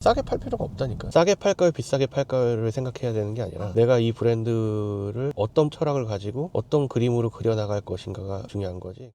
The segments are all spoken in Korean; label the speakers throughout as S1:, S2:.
S1: 싸게 팔 필요가 없다니까. 싸게 팔까요 비싸게 팔까요를 생각해야 되는 게 아니라 내가 이 브랜드를 어떤 철학을 가지고 어떤 그림으로 그려나갈 것인가가 중요한 거지.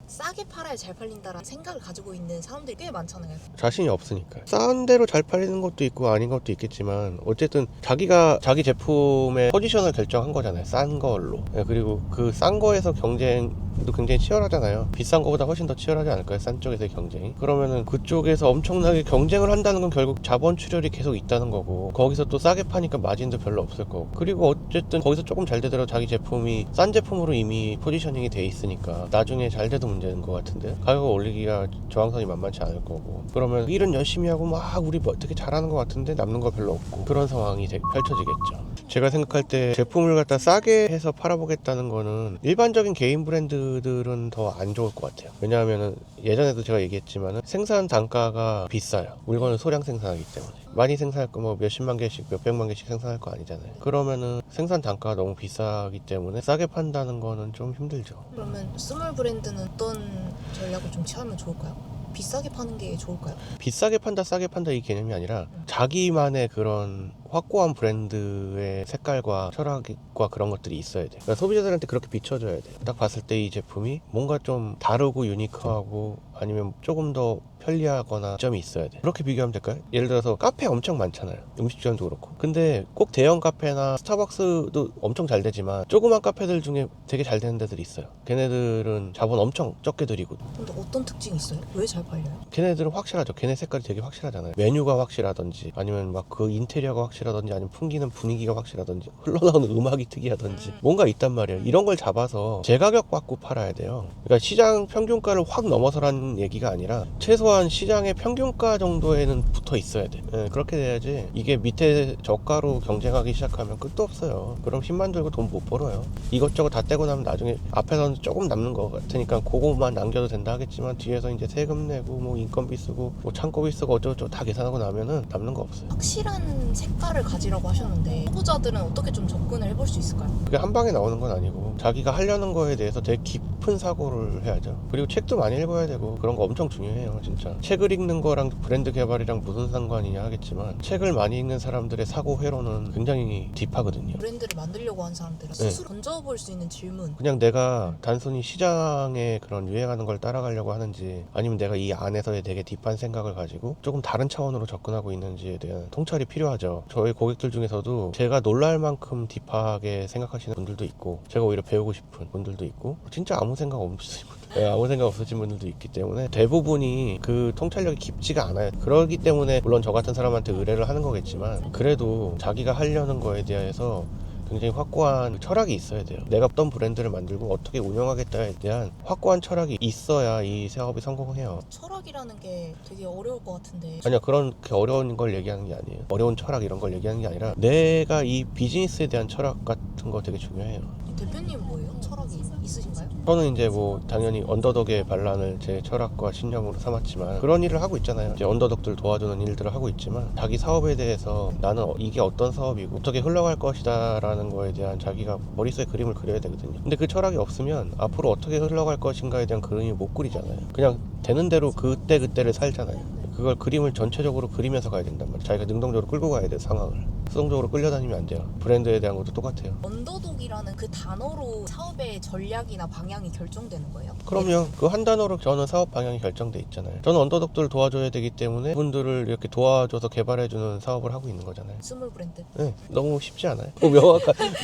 S2: 싸게 팔아야 잘 팔린다라는 생각을 가지고 있는 사람들이 꽤 많잖아요.
S1: 자신이 없으니까. 싼 대로 잘 팔리는 것도 있고 아닌 것도 있겠지만 어쨌든 자기가 자기 제품의 포지션을 결정한 거잖아요. 싼 걸로. 그리고 그 싼 거에서 경쟁도 굉장히 치열하잖아요. 비싼 거보다 훨씬 더 치열하지 않을까요? 싼 쪽에서의 경쟁이. 그러면은 그쪽에서 엄청나게 경쟁을 한다는 건 결국 자본 출혈이 계속 있다는 거고, 거기서 또 싸게 파니까 마진도 별로 없을 거고, 그리고 어쨌든 거기서 조금 잘 되더라도 자기 제품이 싼 제품으로 이미 포지셔닝이 돼 있으니까 나중에 잘 돼도 문제는 것 같은데, 가격을 올리기가 저항선이 만만치 않을 거고, 그러면 일은 열심히 하고 막 우리 뭐 되게 잘하는 것 같은데 남는 거 별로 없고, 그런 상황이 펼쳐지겠죠. 제가 생각할 때 제품을 갖다 싸게 해서 팔아보겠다는 거는 일반적인 개인 브랜드들은 더 안 좋을 것 같아요. 왜냐하면 예전에도 제가 얘기했지만 생산 단가가 비싸요. 물건을 소량 생산하기 때문에. 많이 생산할 거 뭐 몇십만 개씩 몇백만 개씩 생산할 거 아니잖아요. 그러면은 생산 단가가 너무 비싸기 때문에 싸게 판다는 거는 좀 힘들죠.
S2: 그러면 스몰 브랜드는 어떤 전략을 좀 취하면 좋을까요? 비싸게 파는 게 좋을까요?
S1: 비싸게 판다 싸게 판다 이 개념이 아니라 자기만의 그런 확고한 브랜드의 색깔과 철학과 그런 것들이 있어야 돼. 그러니까 소비자들한테 그렇게 비춰줘야 돼. 딱 봤을 때 이 제품이 뭔가 좀 다르고 유니크하고 아니면 조금 더 편리하거나 점이 있어야 돼. 그렇게 비교하면 될까요? 예를 들어서 카페 엄청 많잖아요. 음식점도 그렇고. 근데 꼭 대형 카페나 스타벅스도 엄청 잘 되지만 조그만 카페들 중에 되게 잘 되는 데들이 있어요. 걔네들은 자본 엄청 적게 들이고.
S2: 근데 어떤 특징이 있어요? 왜 잘 팔려요?
S1: 걔네들은 확실하죠. 걔네 색깔이 되게 확실하잖아요. 메뉴가 확실하던지 아니면 막 그 인테리어가 확실하던지 아니면 풍기는 분위기가 확실하던지 흘러나오는 음악이 특이하던지 뭔가 있단 말이에요. 이런 걸 잡아서 제가격 받고 팔아야 돼요. 그러니까 시장 평균가를 확 넘어서라는 얘기가 아니라 최소한 시장의 평균가 정도에는 붙어 있어야 돼. 그렇게 돼야지. 이게 밑에 저가로 경쟁하기 시작하면 끝도 없어요. 그럼 힘만 들고 돈 못 벌어요. 이것저것 다 떼고 나면 나중에 앞에서는 조금 남는 것 같으니까 그거만 남겨도 된다 하겠지만 뒤에서 이제 세금 내고 뭐 인건비 쓰고 뭐 창고비 쓰고 어쩌고저쩌고 다 계산하고 나면은 남는 거 없어요.
S2: 확실한 색깔을 가지라고 하셨는데 초보자들은 어떻게 좀 접근을 해볼 수 있을까요?
S1: 그게 한 방에 나오는 건 아니고 자기가 하려는 거에 대해서 되게 깊은 사고를 해야죠. 그리고 책도 많이 읽어야 되고 그런 거 엄청 중요해요. 진짜 책을 읽는 거랑 브랜드 개발이랑 무슨 상관이냐 하겠지만 책을 많이 읽는 사람들의 사고 회로는 굉장히 딥하거든요.
S2: 브랜드를 만들려고 하는 사람들은 스스로 던져볼 수 있는 질문.
S1: 그냥 내가 단순히 시장에 그런 유행하는 걸 따라가려고 하는지 아니면 내가 이 안에서의 되게 딥한 생각을 가지고 조금 다른 차원으로 접근하고 있는지에 대한 통찰이 필요하죠. 저희 고객들 중에서도 제가 놀랄 만큼 딥하게 생각하시는 분들도 있고 제가 오히려 배우고 싶은 분들도 있고 진짜 아무 생각 없으신 분들, 아무 생각 없으신 분들도 있기 때문에 대부분이 그 통찰력이 깊지가 않아요. 그렇기 때문에 물론 저 같은 사람한테 의뢰를 하는 거겠지만 그래도 자기가 하려는 거에 대해서 굉장히 확고한 철학이 있어야 돼요. 내가 어떤 브랜드를 만들고 어떻게 운영하겠다에 대한 확고한 철학이 있어야 이 사업이 성공해요.
S2: 철학이라는 게 되게 어려울 것 같은데.
S1: 아니요, 그렇게 어려운 걸 얘기하는 게 아니에요. 어려운 철학 이런 걸 얘기하는 게 아니라 내가 이 비즈니스에 대한 철학 같은 거 되게 중요해요.
S2: 대표님 뭐예요? 철학이 있으신가요?
S1: 저는 이제 뭐 당연히 언더독의 반란을 제 철학과 신념으로 삼았지만 그런 일을 하고 있잖아요. 이제 언더독들 도와주는 일들을 하고 있지만 자기 사업에 대해서 나는 이게 어떤 사업이고 어떻게 흘러갈 것이다 라는 거에 대한 자기가 머릿속에 그림을 그려야 되거든요. 근데 그 철학이 없으면 앞으로 어떻게 흘러갈 것인가에 대한 그림을 못 그리잖아요. 그냥 되는 대로 그때그때를 살잖아요. 그걸 그림을 전체적으로 그리면서 가야 된단 말이에요. 자기가 능동적으로 끌고 가야 돼요. 상황을 수동적으로 끌려다니면 안 돼요. 브랜드에 대한 것도 똑같아요.
S2: 언더독이라는 그 단어로 사업의 전략이나 방향이 결정되는 거예요?
S1: 그럼요. 그 한 단어로 저는 사업 방향이 결정돼 있잖아요. 저는 언더독들을 도와줘야 되기 때문에 그분들을 이렇게 도와줘서 개발해주는 사업을 하고 있는 거잖아요.
S2: 스몰 브랜드.
S1: 네, 너무 쉽지 않아요?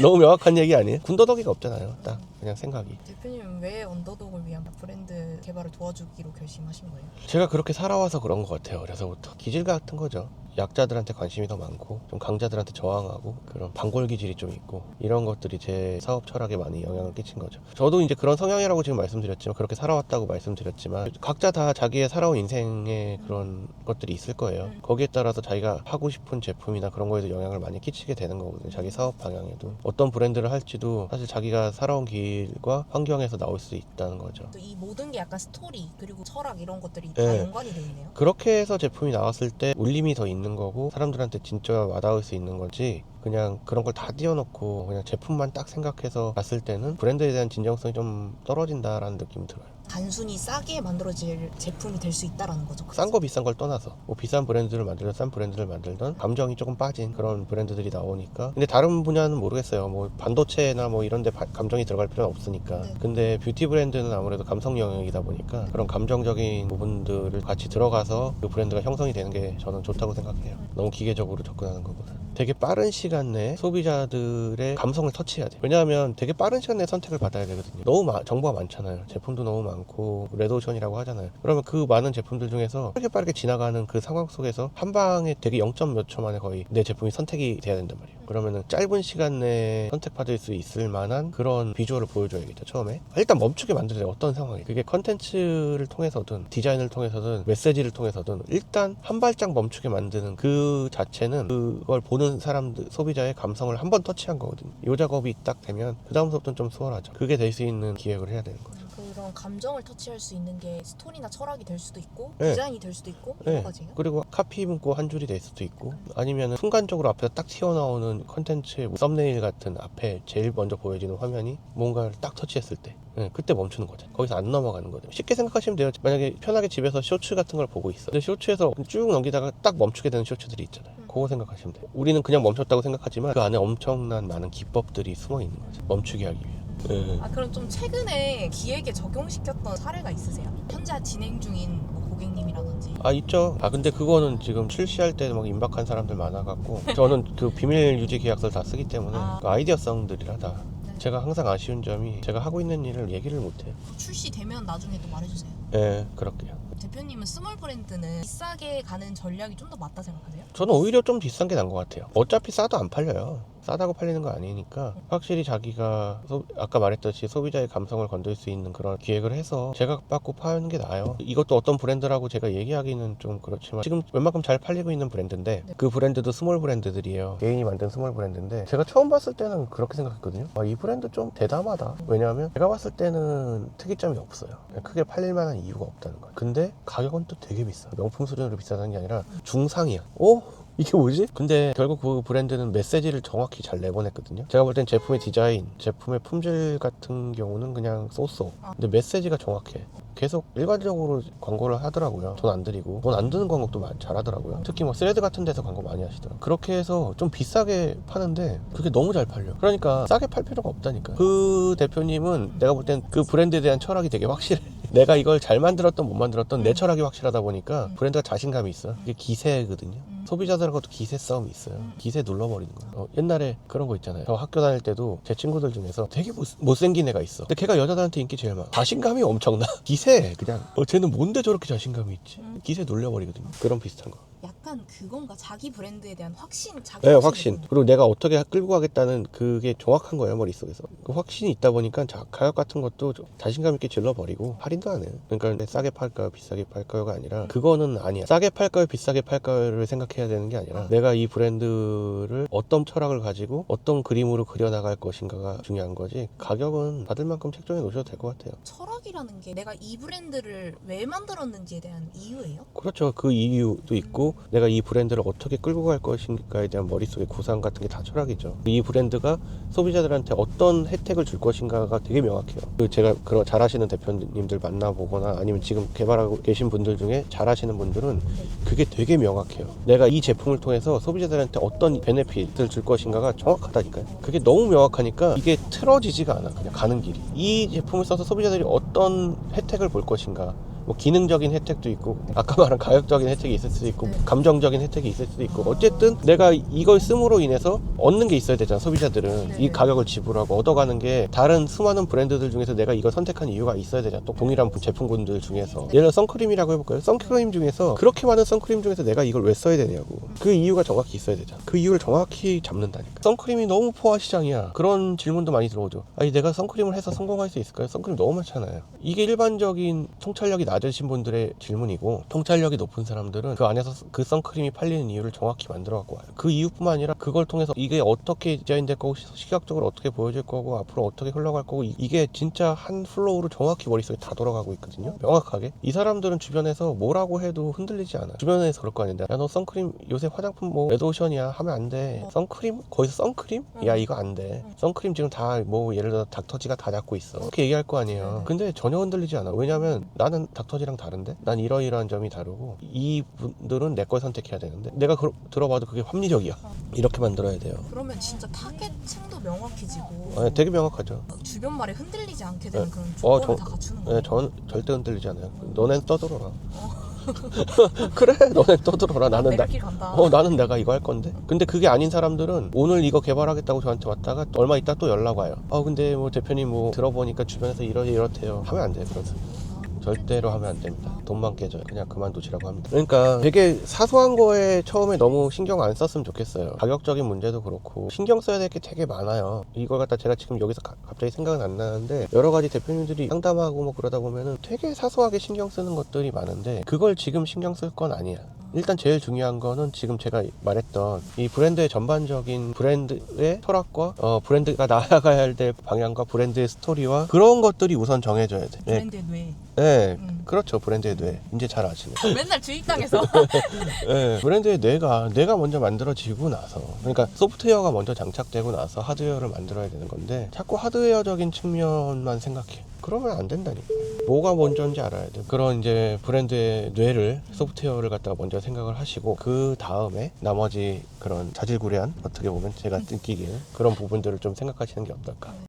S1: 너무 명확한 얘기 아니에요? 군더더기가 없잖아요. 딱 그냥 생각이.
S2: 대표님은 왜 언더독을 위한 브랜드 개발을 도와주기로 결심하신 거예요?
S1: 제가 그렇게 살아와서 그런 것 같아요. 어려서부터 기질 같은 거죠. 약자들한테 관심이 더 많고 좀 강자들한테 저항하고 그런 반골 기질이 좀 있고 이런 것들이 제 사업 철학에 많이 영향을 끼친 거죠. 저도 이제 그런 성향이라고 지금 말씀드렸지만 그렇게 살아왔다고 말씀드렸지만 각자 다 자기의 살아온 인생에 그런 것들이 있을 거예요. 거기에 따라서 자기가 하고 싶은 제품이나 그런 거에도 영향을 많이 끼치게 되는 거거든요. 자기 사업 방향에도 어떤 브랜드를 할지도 사실 자기가 살아온 길과 환경에서 나올 수 있다는 거죠.
S2: 또 이 모든 게 약간 스토리 그리고 철학 이런 것들이 다
S1: 네.
S2: 연관이 돼 있네요.
S1: 그렇게 해서 제품이 나왔을 때 울림이 더 있는 있는 거고 사람들한테 진짜 와닿을 수 있는 건지, 그냥 그런 걸 다 띄워놓고 그냥 제품만 딱 생각해서 봤을 때는 브랜드에 대한 진정성이 좀 떨어진다라는 느낌이 들어요.
S2: 단순히 싸게 만들어질 제품이 될 수 있다라는 거죠.
S1: 싼 거 비싼 걸 떠나서 뭐 비싼 브랜드를 만들든 싼 브랜드를 만들든 감정이 조금 빠진 그런 브랜드들이 나오니까. 근데 다른 분야는 모르겠어요. 뭐 반도체나 뭐 이런 데 감정이 들어갈 필요는 없으니까.
S2: 네.
S1: 근데 뷰티 브랜드는 아무래도 감성 영역이다 보니까 그런 감정적인 부분들을 같이 들어가서 그 브랜드가 형성이 되는 게 저는 좋다고 생각해요. 너무 기계적으로 접근하는 것보다. 되게 빠른 시간 내에 소비자들의 감성을 터치해야 돼요. 왜냐하면 되게 빠른 시간 내에 선택을 받아야 되거든요. 너무 정보가 많잖아요. 제품도 너무 많고 레드오션이라고 하잖아요. 그러면 그 많은 제품들 중에서 빠르게 지나가는 그 상황 속에서 한 방에 되게 0. 몇 초 만에 거의 내 제품이 선택이 돼야 된단 말이에요. 그러면은 짧은 시간 내에 선택받을 수 있을 만한 그런 비주얼을 보여줘야겠죠. 처음에 일단 멈추게 만들어야 돼요. 어떤 상황이, 그게 컨텐츠를 통해서든 디자인을 통해서든 메시지를 통해서든 일단 한 발짝 멈추게 만드는 그 자체는 그걸 보는 사람들, 소비자의 감성을 한번 터치한 거거든요. 이 작업이 딱 되면 그 다음부터는 좀 수월하죠. 그게 될 수 있는 기획을 해야 되는 거죠.
S2: 그런 감정을 터치할 수 있는 게 스토리나 철학이 될 수도 있고
S1: 네.
S2: 디자인이 될 수도 있고
S1: 네.
S2: 여러 가지예요.
S1: 그리고 카피 문구 한 줄이 될 수도 있고, 아니면 순간적으로 앞에서 딱 튀어나오는 컨텐츠의 썸네일 같은 앞에 제일 먼저 보여지는 화면이 뭔가를 딱 터치했을 때, 그때 멈추는 거죠. 거기서 안 넘어가는 거죠. 쉽게 생각하시면 돼요. 만약에 편하게 집에서 쇼츠 같은 걸 보고 있어. 근데 쇼츠에서 쭉 넘기다가 딱 멈추게 되는 쇼츠들이 있잖아요. 그거 생각하시면 돼요. 우리는 그냥 멈췄다고 생각하지만 그 안에 엄청난 많은 기법들이 숨어 있는 거죠. 멈추게 하기 위해.
S2: 그럼 좀 최근에 기획에 적용시켰던 사례가 있으세요? 현재 진행 중인 뭐 고객님이라든지.
S1: 있죠. 근데 그거는 지금 출시할 때 막 임박한 사람들 많아갖고 저는 그 비밀 유지 계약서를 다 쓰기 때문에 그 아이디어성들이라 다. 제가 항상 아쉬운 점이 제가 하고 있는 일을 얘기를 못해요.
S2: 출시되면 나중에 또 말해주세요.
S1: 네, 그럴게요.
S2: 대표님은 스몰 브랜드는 비싸게 가는 전략이 좀 더 맞다 생각하세요?
S1: 저는 오히려 좀 비싼 게 나은 것 같아요. 어차피 싸도 안 팔려요. 싸다고 팔리는 거 아니니까 확실히 자기가 아까 말했듯이 소비자의 감성을 건들 수 있는 그런 기획을 해서 제각받고 파는 게 나아요. 이것도 어떤 브랜드라고 제가 얘기하기는 좀 그렇지만 지금 웬만큼 잘 팔리고 있는 브랜드인데 그 브랜드도 스몰 브랜드들이에요. 개인이 만든 스몰 브랜드인데 제가 처음 봤을 때는 그렇게 생각했거든요. 이 브랜드 좀 대담하다. 왜냐하면 제가 봤을 때는 특이점이 없어요. 크게 팔릴 만한 이유가 없다는 거예요. 근데 가격은 또 되게 비싸. 명품 수준으로 비싸다는 게 아니라 중상이야. 이게 뭐지? 근데 결국 그 브랜드는 메시지를 정확히 잘 내보냈거든요. 제가 볼 땐 제품의 디자인, 제품의 품질 같은 경우는 그냥 쏘쏘. 근데 메시지가 정확해. 계속 일괄적으로 광고를 하더라고요. 돈 안 들이고. 돈 안 드는 광고도 잘 하더라고요. 특히 뭐 스레드 같은 데서 광고 많이 하시더라고요. 그렇게 해서 좀 비싸게 파는데 그게 너무 잘 팔려. 그러니까 싸게 팔 필요가 없다니까. 그 대표님은 내가 볼 땐 그 브랜드에 대한 철학이 되게 확실해. 내가 이걸 잘 만들었던 못 만들었던 내 철학이 확실하다 보니까 브랜드가 자신감이 있어. 이게 기세거든요. 소비자들하고도 기세 싸움이 있어요. 기세 눌러버리는 거예요. 옛날에 그런 거 있잖아요. 저 학교 다닐 때도 제 친구들 중에서 되게 못생긴 애가 있어. 근데 걔가 여자들한테 인기 제일 많아. 자신감이 엄청나. 기세 그냥 쟤는 뭔데 저렇게 자신감이 있지. 기세 눌려버리거든요. 그런 비슷한 거.
S2: 약간 그건가? 자기 브랜드에 대한 확신,
S1: 네, 확신. 그리고 내가 어떻게 끌고 가겠다는 그게 정확한 거예요, 머릿속에서. 그 확신이 있다 보니까 가격 같은 것도 자신감 있게 질러버리고 할인도 안 해요. 그러니까 싸게 팔까요, 비싸게 팔까요가 아니라 그거는 아니야. 싸게 팔까요, 비싸게 팔까요를 생각해야 되는 게 아니라 내가 이 브랜드를 어떤 철학을 가지고 어떤 그림으로 그려나갈 것인가가 중요한 거지. 가격은 받을 만큼 책정해 놓으셔도 될 것 같아요.
S2: 철학이라는 게 내가 이 브랜드를 왜 만들었는지에 대한 이유예요?
S1: 그렇죠. 그 이유도 있고 내가 이 브랜드를 어떻게 끌고 갈 것인가에 대한 머릿속의 구상 같은 게 다 철학이죠. 이 브랜드가 소비자들한테 어떤 혜택을 줄 것인가가 되게 명확해요. 제가 그런 잘하시는 대표님들 만나보거나 아니면 지금 개발하고 계신 분들 중에 잘하시는 분들은 그게 되게 명확해요. 내가 이 제품을 통해서 소비자들한테 어떤 베네핏을 줄 것인가가 정확하다니까요. 그게 너무 명확하니까 이게 틀어지지가 않아. 그냥 가는 길이. 이 제품을 써서 소비자들이 어떤 혜택을 볼 것인가, 뭐 기능적인 혜택도 있고 아까 말한 가격적인 혜택이 있을 수도 있고 감정적인 혜택이 있을 수도 있고 어쨌든 내가 이걸 씀으로 인해서 얻는 게 있어야 되잖아. 소비자들은 이 가격을 지불하고 얻어가는 게 다른 수많은 브랜드들 중에서 내가 이걸 선택한 이유가 있어야 되잖아. 또 동일한 제품군들 중에서 예를 들어 선크림이라고 해볼까요? 선크림 중에서 그렇게 많은 선크림 중에서 내가 이걸 왜 써야 되냐고. 그 이유가 정확히 있어야 되잖아. 그 이유를 정확히 잡는다니까. 선크림이 너무 포화 시장이야. 그런 질문도 많이 들어오죠. 아니 내가 선크림을 해서 성공할 수 있을까요? 선크림 너무 많잖아요. 이게 일반적인 통찰력이 낮으신 분들의 질문이고, 통찰력이 높은 사람들은 그 안에서 그 선크림이 팔리는 이유를 정확히 만들어 갖고 와요. 그 이유뿐만 아니라 그걸 통해서 이게 어떻게 디자인될 거고, 시각적으로 어떻게 보여질 거고, 앞으로 어떻게 흘러갈 거고, 이게 진짜 한 플로우로 정확히 머릿속에 다 돌아가고 있거든요. 명확하게. 이 사람들은 주변에서 뭐라고 해도 흔들리지 않아. 주변에서 그럴 거 아닌데, 야 너 선크림 요새 화장품 뭐 레드오션이야 하면 안 돼. 선크림? 거기서 선크림? 야 이거 안 돼. 선크림 지금 다 뭐 예를 들어 닥터지가 다 잡고 있어. 그렇게 얘기할 거 아니에요. 근데 전혀 흔들리지 않아. 왜냐면 나는 닥터지랑 다른데, 난 이러이러한 점이 다르고, 이 분들은 내 걸 선택해야 되는데, 내가 들어봐도 그게 합리적이야. 이렇게 만들어야 돼요.
S2: 그러면 진짜 타겟층도 명확해지고
S1: 네, 되게 명확하죠.
S2: 주변 말에 흔들리지 않게 되는
S1: 네.
S2: 그런 조건을 다 갖추는 거예요.
S1: 네, 전 절대 흔들리지 않아요. 너넨 떠들어라. 그래, 너넨 떠들어라. 나는
S2: 내가 길 간다.
S1: 나는 내가 이거 할 건데. 근데 그게 아닌 사람들은 오늘 이거 개발하겠다고 저한테 왔다가 얼마 있다 또 연락 와요. 근데 뭐 대표님 뭐 들어보니까 주변에서 이렇대요. 하면 안 돼요, 그래서. 절대로 하면 안 됩니다. 돈만 깨져요. 그냥 그만두시라고 합니다. 그러니까 되게 사소한 거에 처음에 너무 신경 안 썼으면 좋겠어요. 가격적인 문제도 그렇고 신경 써야 될 게 되게 많아요. 이걸 갖다 제가 지금 여기서 갑자기 생각은 안 나는데, 여러 가지 대표님들이 상담하고 뭐 그러다 보면은 되게 사소하게 신경 쓰는 것들이 많은데, 그걸 지금 신경 쓸 건 아니야. 일단 제일 중요한 거는 지금 제가 말했던 이 브랜드의 전반적인 브랜드의 철학과 브랜드가 나아가야 될 방향과 브랜드의 스토리와 그런 것들이 우선 정해져야 돼.
S2: 브랜드의 뇌.
S1: 네, 그렇죠. 브랜드의 뇌. 이제 잘 아시네.
S2: 맨날 주입당해서.
S1: 네, 브랜드의 뇌가 먼저 만들어지고 나서, 그러니까 소프트웨어가 먼저 장착되고 나서 하드웨어를 만들어야 되는 건데, 자꾸 하드웨어적인 측면만 생각해. 그러면 안 된다니까. 뭐가 먼저인지 알아야 돼. 그런 이제 브랜드의 뇌를, 소프트웨어를 갖다가 먼저 생각을 하시고, 그 다음에 나머지 그런 자질구레한, 어떻게 보면 제가 느끼기에는 그런 부분들을 좀 생각하시는 게 어떨까.